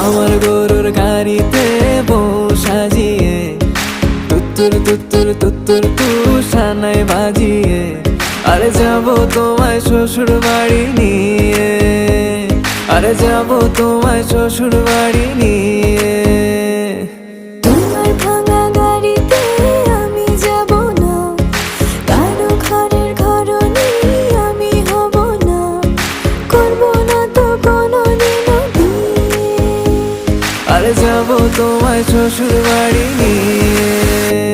আমার গরুর গাড়িতে বউ সাজিয়ে তুত্তুর তুত্তুর তুত্তুর তুষানায় বাজিয়ে আরে যাবো তোমায় শ্বশুর বাড়ি নিয়ে, আরে যাবো তোমায় শ্বশুর বাড়ি নিয়ে। তোমার ভাঙা গাড়িতে আমি যাব না, কারো ঘরের ঘরনি আমি হব না, করব না তো কোনোদিনও বিয়ে। আরে যাবো তোমায় শ্বশুর বাড়ি নিয়ে।